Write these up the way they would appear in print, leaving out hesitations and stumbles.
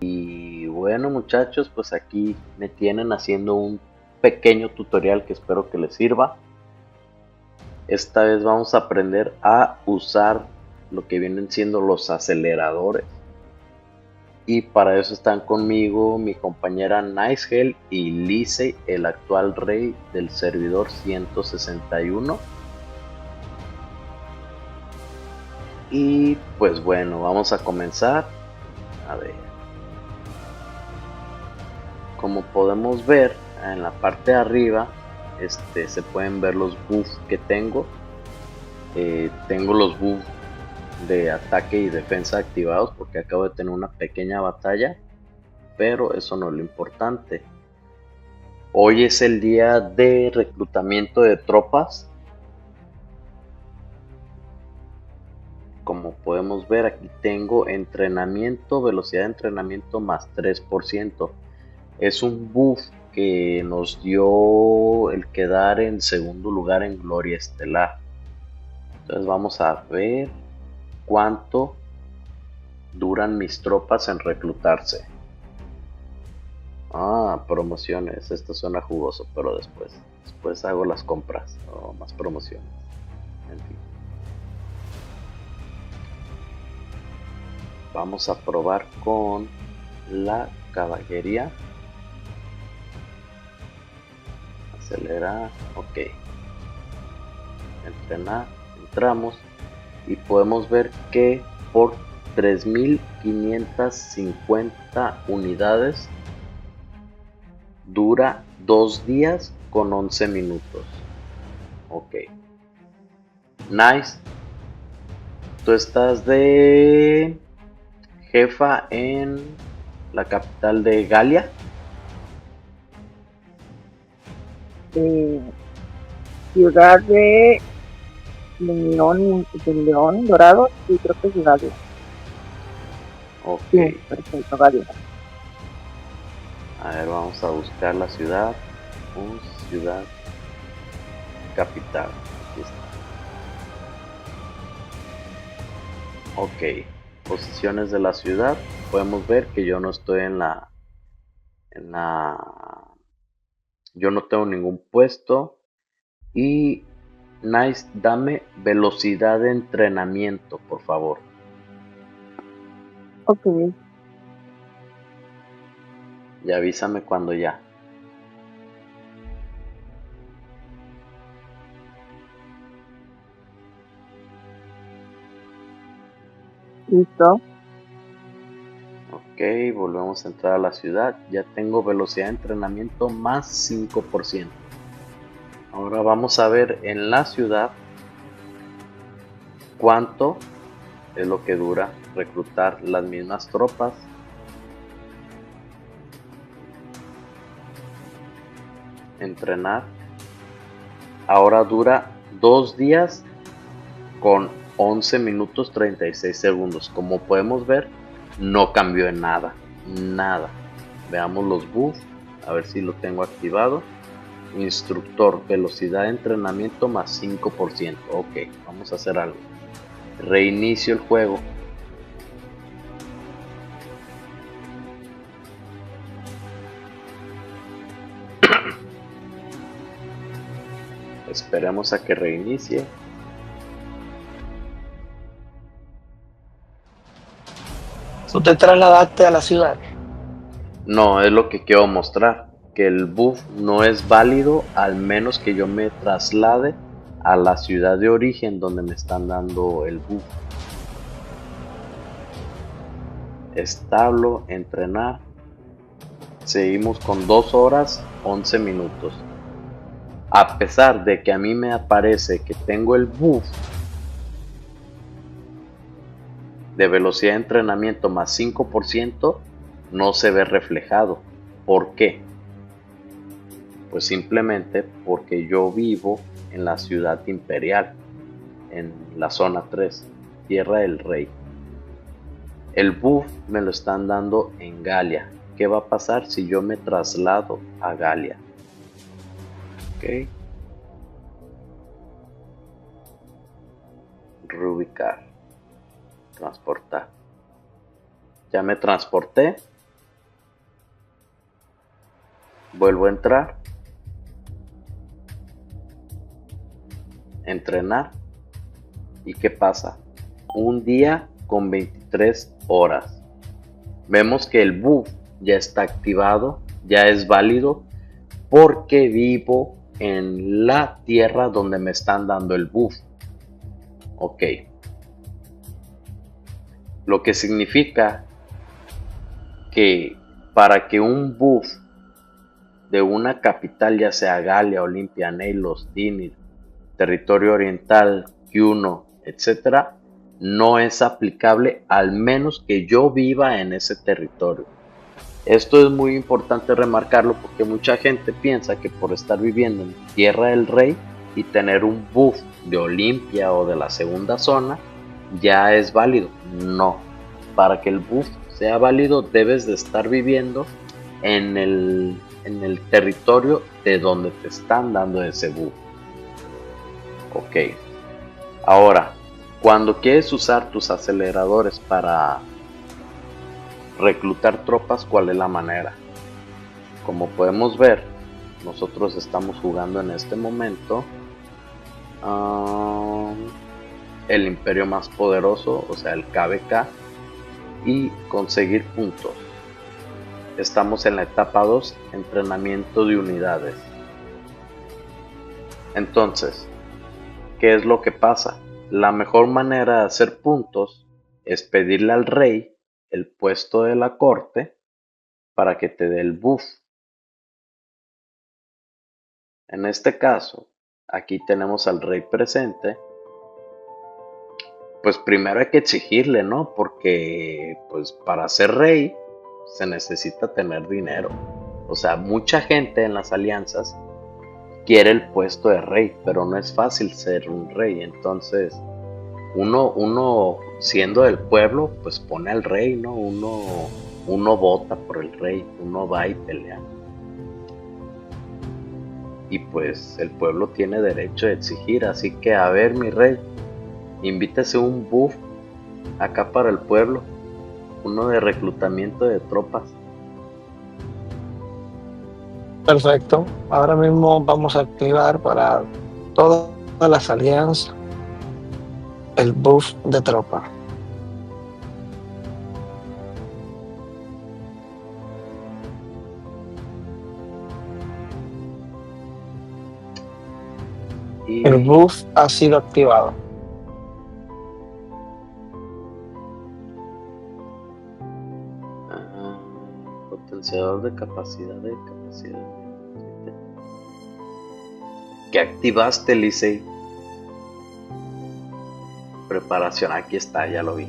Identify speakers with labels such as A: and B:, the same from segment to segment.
A: Y bueno muchachos, pues aquí me tienen haciendo un pequeño tutorial que espero que les sirva. Esta vez vamos a aprender a usar lo que vienen siendo los aceleradores. Y para eso están conmigo mi compañera Nicegel y Lisey, el actual rey del servidor 161. Y pues bueno, vamos a comenzar. A ver. Como podemos ver en la parte de arriba, se pueden ver los buffs que tengo. Tengo los buffs de ataque y defensa activados porque acabo de tener una pequeña batalla, pero eso no es lo importante. Hoy es el día de reclutamiento de tropas. Como podemos ver, aquí tengo entrenamiento, velocidad de entrenamiento más 3%. Es un buff que nos dio el quedar en segundo lugar en Gloria Estelar. Entonces vamos a ver cuánto duran mis tropas en reclutarse. Promociones. Esto suena jugoso, pero después hago las compras o más promociones. En fin. Vamos a probar con la caballería. Acelerar, ok. Entrenar, entramos y podemos ver que por 3550 unidades dura 2 días con 11 minutos. Ok. Nice. Tú estás de jefa en la capital de Galia.
B: Ciudad de León Dorado, sí, creo que es Galia.
A: Ok.
B: Sí, perfecto, Galia.
A: A ver, vamos a buscar la ciudad. Ciudad capital. Aquí está. Ok. Posiciones de la ciudad. Podemos ver que yo no estoy yo no tengo ningún puesto. Y Nice, dame velocidad de entrenamiento, por favor.
B: Ok,
A: Y avísame cuando ya.
B: listo.
A: Ok, volvemos a entrar a la ciudad. Ya tengo velocidad de entrenamiento más 5%. Ahora vamos a ver en la ciudad cuánto es lo que dura reclutar las mismas tropas. Entrenar. Ahora dura 2 días con 11 minutos 36 segundos. Como podemos ver, no cambió en nada. Nada. Veamos los buffs. A ver si lo tengo activado. Instructor, velocidad de entrenamiento más 5%. Ok, vamos a hacer algo. Reinicio el juego. Esperemos a que reinicie.
C: Tú te trasladaste a la ciudad.
A: No, es lo que quiero mostrar. Que el buff no es válido al menos que yo me traslade a la ciudad de origen donde me están dando el buff. Establo, entrenar. Seguimos con 2 horas 11 minutos. A pesar de que a mí me aparece que tengo el buff de velocidad de entrenamiento más 5%, no se ve reflejado. ¿Por qué? Pues simplemente porque yo vivo en la ciudad imperial, en la zona 3, Tierra del Rey. El buff me lo están dando en Galia. ¿Qué va a pasar si yo me traslado a Galia? Ok. Reubicar. Transportar. Ya me transporté. Vuelvo a entrar, entrenar. ¿Y qué pasa? Un día con 23 horas. Vemos que el buff ya está activado, ya es válido porque vivo en la tierra donde me están dando el buff. Ok. Lo que significa que para que un buff de una capital, ya sea Galia, Olimpia, Neilos, Dinir, Territorio Oriental, Q1, etcétera, no es aplicable al menos que yo viva en ese territorio. Esto es muy importante remarcarlo porque mucha gente piensa que por estar viviendo en Tierra del Rey y tener un buff de Olimpia o de la segunda zona ya es válido. No, para que el buff sea válido debes de estar viviendo en el territorio de donde te están dando ese buff. Ok, ahora, cuando quieres usar tus aceleradores para reclutar tropas, ¿cuál es la manera? Como podemos ver, nosotros estamos jugando en este momento el imperio más poderoso, o sea el KVK, y conseguir puntos. Estamos en la etapa 2, entrenamiento de unidades. Entonces, ¿qué es lo que pasa? La mejor manera de hacer puntos es pedirle al rey el puesto de la corte para que te dé el buff. En este caso, aquí tenemos al rey presente. Pues primero hay que exigirle, ¿no? Porque pues para ser rey se necesita tener dinero. O sea, mucha gente en las alianzas quiere el puesto de rey, pero no es fácil ser un rey. Entonces, uno siendo del pueblo, pues pone al rey, ¿no? Uno vota por el rey, uno va y pelea. Y pues el pueblo tiene derecho de exigir, así que a ver, mi rey, invítese un buff acá para el pueblo, uno de reclutamiento de tropas.
C: Perfecto. Ahora mismo vamos a activar para todas las alianzas el buff de tropa.
A: Y
C: El buff ha sido activado.
A: potenciador de capacidad que activaste, Licey. Preparación, aquí está, ya lo vi.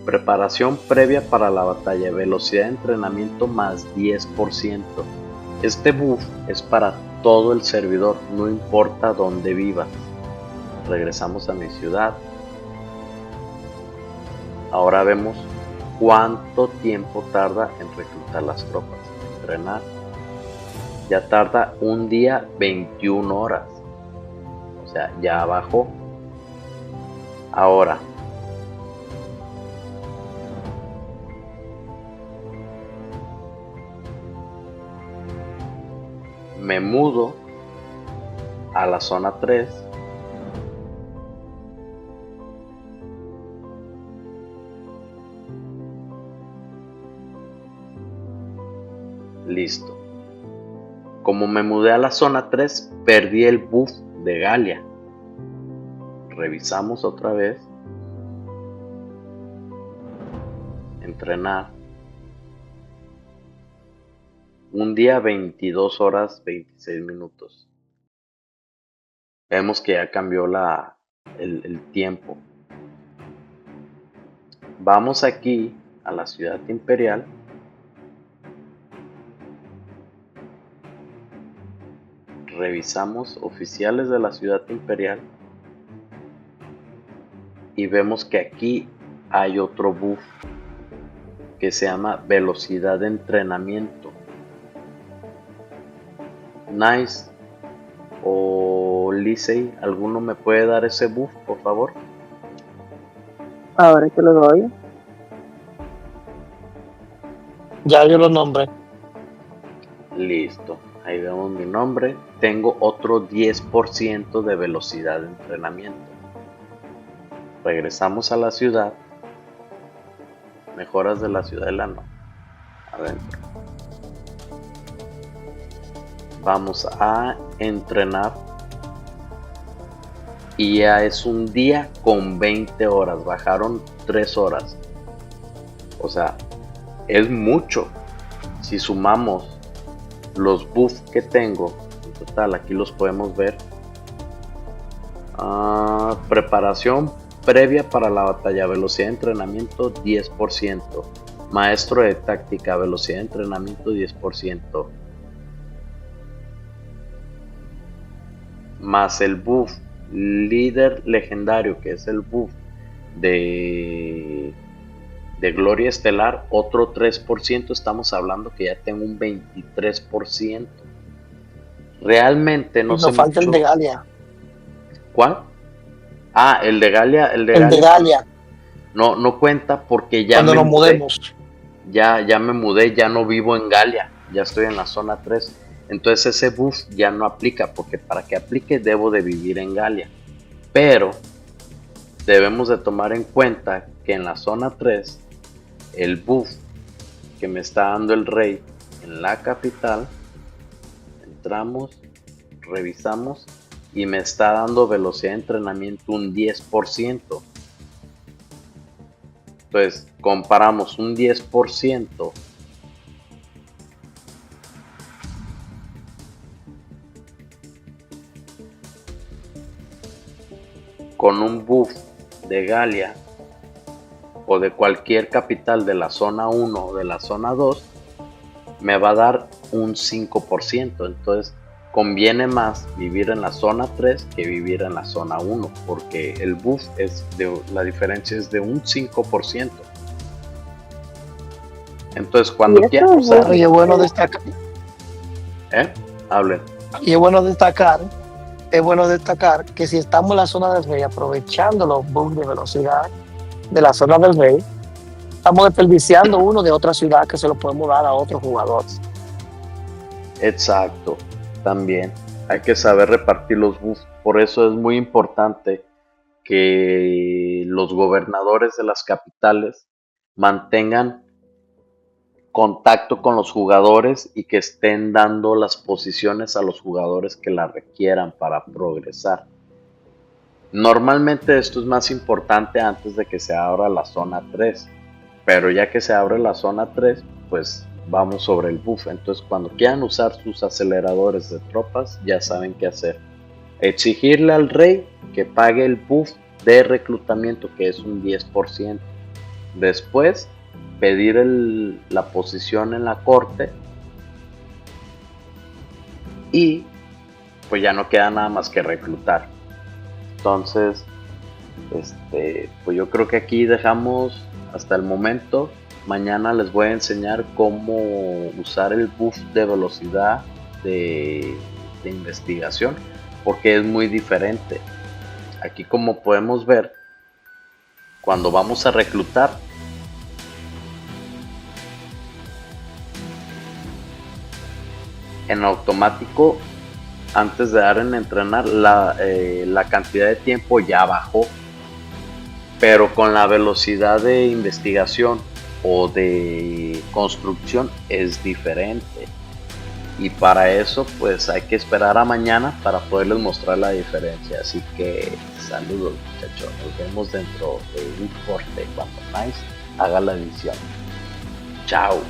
A: Preparación previa para la batalla, velocidad de entrenamiento más 10%. Este buff es para todo el servidor, no importa dónde vivas. Regresamos a mi ciudad. Ahora vemos cuánto tiempo tarda en reclutar las tropas. Entrenar. Ya tarda un día 21 horas. O sea, ya bajó. Ahora, me mudo a la zona 3. Listo. Como me mudé a la zona 3, perdí el buff de Galia. Revisamos otra vez. Entrenar. Un día 22 horas 26 minutos. Vemos que ya cambió el tiempo. Vamos aquí a la ciudad imperial. Revisamos oficiales de la ciudad imperial. Y vemos que aquí hay otro buff que se llama velocidad de entrenamiento. Nice o Licey, ¿alguno me puede dar ese buff, por favor?
B: Ahora que lo doy.
C: Ya yo lo nombré.
A: Listo. Ahí vemos mi nombre. Tengo otro 10% de velocidad de entrenamiento. Regresamos a la ciudad. Mejoras de la ciudadela no. Adentro. Vamos a entrenar. Y ya es un día con 20 horas. Bajaron 3 horas. O sea, es mucho. Si sumamos los buffs que tengo, en total, aquí los podemos ver. Preparación previa para la batalla, velocidad de entrenamiento 10%. Maestro de táctica, velocidad de entrenamiento 10%. Más el buff líder legendario, que es el buff de gloria estelar, otro 3%. Estamos hablando que ya tengo un 23%. Realmente no sé.
C: Nos falta
A: mucho.
C: el de Galia.
A: ¿Cuál? El de Galia. El de
C: Galia.
A: No cuenta porque ya
C: cuando nos mudemos.
A: Ya me mudé, ya no vivo en Galia, ya estoy en la zona 3. Entonces ese buff ya no aplica, porque para que aplique debo de vivir en Galia. Pero debemos de tomar en cuenta que en la zona 3 el buff que me está dando el rey en la capital, entramos, revisamos y me está dando velocidad de entrenamiento un 10%. Entonces comparamos un 10% con un buff de Galia o de cualquier capital de la zona 1 o de la zona 2, me va a dar un 5%. Entonces conviene más vivir en la zona 3 que vivir en la zona 1, porque el buff la diferencia es de un 5%. Entonces cuando quieran usar...
C: Y es bueno destacar.
A: Hablen.
C: Y es bueno destacar que si estamos en la zona del rey aprovechando los buffs de velocidad de la zona del rey, estamos desperdiciando uno de otra ciudad que se lo podemos dar a otros jugadores.
A: Exacto, también hay que saber repartir los buffs. Por eso es muy importante que los gobernadores de las capitales mantengan contacto con los jugadores y que estén dando las posiciones a los jugadores que la requieran para progresar. Normalmente esto es más importante antes de que se abra la zona 3, pero ya que se abre la zona 3, pues vamos sobre el buff. Entonces cuando quieran usar sus aceleradores de tropas, ya saben qué hacer. Exigirle al rey que pague el buff de reclutamiento, que es un 10%. Después pedir la posición en la corte y pues ya no queda nada más que reclutar. Entonces pues yo creo que aquí dejamos hasta el momento. Mañana les voy a enseñar cómo usar el buff de velocidad de investigación, porque es muy diferente. Aquí, como podemos ver, cuando vamos a reclutar, en automático, antes de dar en entrenar, la cantidad de tiempo ya bajó, pero con la velocidad de investigación o de construcción es diferente, y para eso pues hay que esperar a mañana para poderles mostrar la diferencia. Así que saludos, muchachos, nos vemos dentro de un corte cuando Nice haga la edición. Chao.